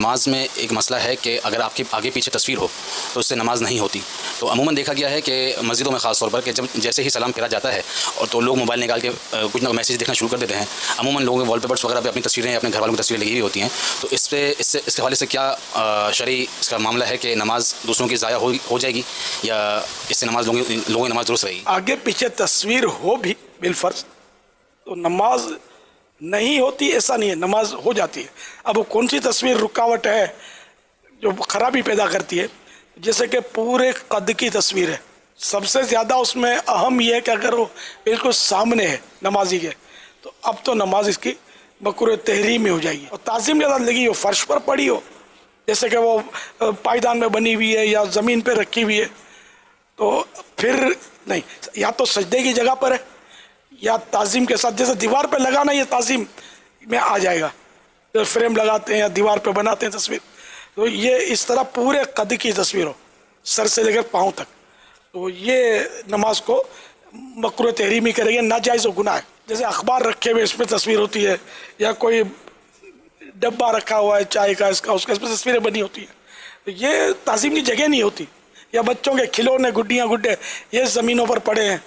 نماز میں ایک مسئلہ ہے کہ اگر آپ کی آگے پیچھے تصویر ہو تو اس سے نماز نہیں ہوتی. تو عموماً دیکھا گیا ہے کہ مسجدوں میں خاص طور پر کہ جیسے ہی سلام پھیرا جاتا ہے اور تو لوگ موبائل نکال کے کچھ نہ میسیج دیکھنا شروع کر دیتے ہیں. عموماً لوگوں کے وال پیپرس وغیرہ پہ اپنی تصویریں اپنے گھر والوں کی تصویریں لگی ہوئی ہوتی ہیں. تو اس کے حوالے سے کیا شرعی اس کا معاملہ ہے کہ نماز دوسروں کی ضائع ہو جائے گی یا اس سے نماز لوگوں کی نماز درست رہے گی؟ آگے پیچھے تصویر ہو بھی بالفرض تو نماز نہیں ہوتی ایسا نہیں ہے، نماز ہو جاتی ہے. اب وہ کون سی تصویر رکاوٹ ہے جو خرابی پیدا کرتی ہے؟ جیسے کہ پورے قد کی تصویر ہے، سب سے زیادہ اس میں اہم یہ ہے کہ اگر وہ بالکل سامنے ہے نمازی کے تو اب تو نماز اس کی مکروہ تحریمی ہو جائے گی. اور تعظیم زیادہ لگی ہو، فرش پر پڑی ہو، جیسے کہ وہ پائیدان میں بنی ہوئی ہے یا زمین پہ رکھی ہوئی ہے، تو پھر نہیں، یا تو سجدے کی جگہ پر ہے یا تعظیم کے ساتھ. جیسے دیوار پہ لگانا یہ تعظیم میں آ جائے گا، فریم لگاتے ہیں یا دیوار پہ بناتے ہیں تصویر، تو یہ اس طرح پورے قد کی تصویر ہو سر سے لے کر پاؤں تک، تو یہ نماز کو مکروہ تحریمی کرے گی، ناجائز و گناہ ہے. جیسے اخبار رکھے ہوئے اس پہ تصویر ہوتی ہے یا کوئی ڈبہ رکھا ہوا ہے چائے کا اس پہ تصویریں بنی ہوتی ہیں، تو یہ تعظیم کی جگہ نہیں ہوتی. یا بچوں کے کھلونے گڈیاں گڈے یہ زمینوں پر پڑے ہیں،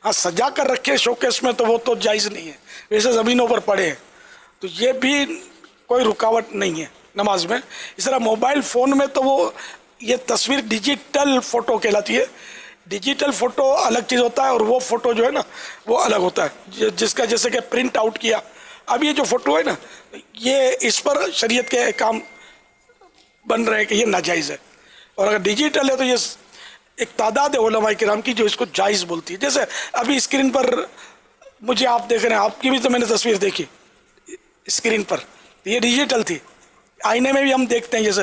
ہاں سجا کر رکھے شوکیس میں تو وہ تو جائز نہیں ہے، ویسے زمینوں پر پڑے ہیں تو یہ بھی کوئی رکاوٹ نہیں ہے نماز میں. اس طرح موبائل فون میں تو وہ یہ تصویر ڈیجیٹل فوٹو کہلاتی ہے. ڈیجیٹل فوٹو الگ چیز ہوتا ہے اور وہ فوٹو جو ہے نا وہ الگ ہوتا ہے، جس کا جیسے کہ پرنٹ آؤٹ کیا. اب یہ جو فوٹو ہے نا یہ اس پر شریعت کے احکام بن رہے ہیں کہ یہ ناجائز ہے، اور اگر ڈیجیٹل ہے تو یہ ایک تعداد ہے علماء کرام کی جو اس کو جائز بولتی ہے. جیسے ابھی اسکرین پر مجھے آپ دیکھ رہے ہیں، آپ کی بھی تو میں نے تصویر دیکھی اسکرین پر، یہ ڈیجیٹل تھی، آئینے میں بھی ہم دیکھتے ہیں جیسے،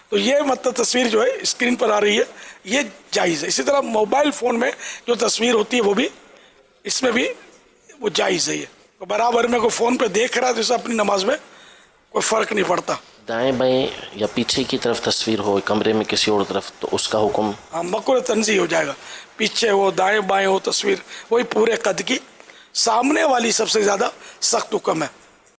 تو یہ مطلب تصویر جو ہے اسکرین پر آ رہی ہے یہ جائز ہے. اسی طرح موبائل فون میں جو تصویر ہوتی ہے وہ بھی اس میں بھی وہ جائز ہے. یہ برابر میں کوئی فون پہ دیکھ رہا ہے تو اسے اپنی نماز میں کوئی فرق نہیں پڑتا. دائیں بائیں یا پیچھے کی طرف تصویر ہو کمرے میں کسی اور طرف تو اس کا حکم؟ ہاں مکروہ تنزیہ ہو جائے گا. پیچھے ہو دائیں بائیں ہو تصویر، وہی پورے قد کی، سامنے والی سب سے زیادہ سخت حکم ہے.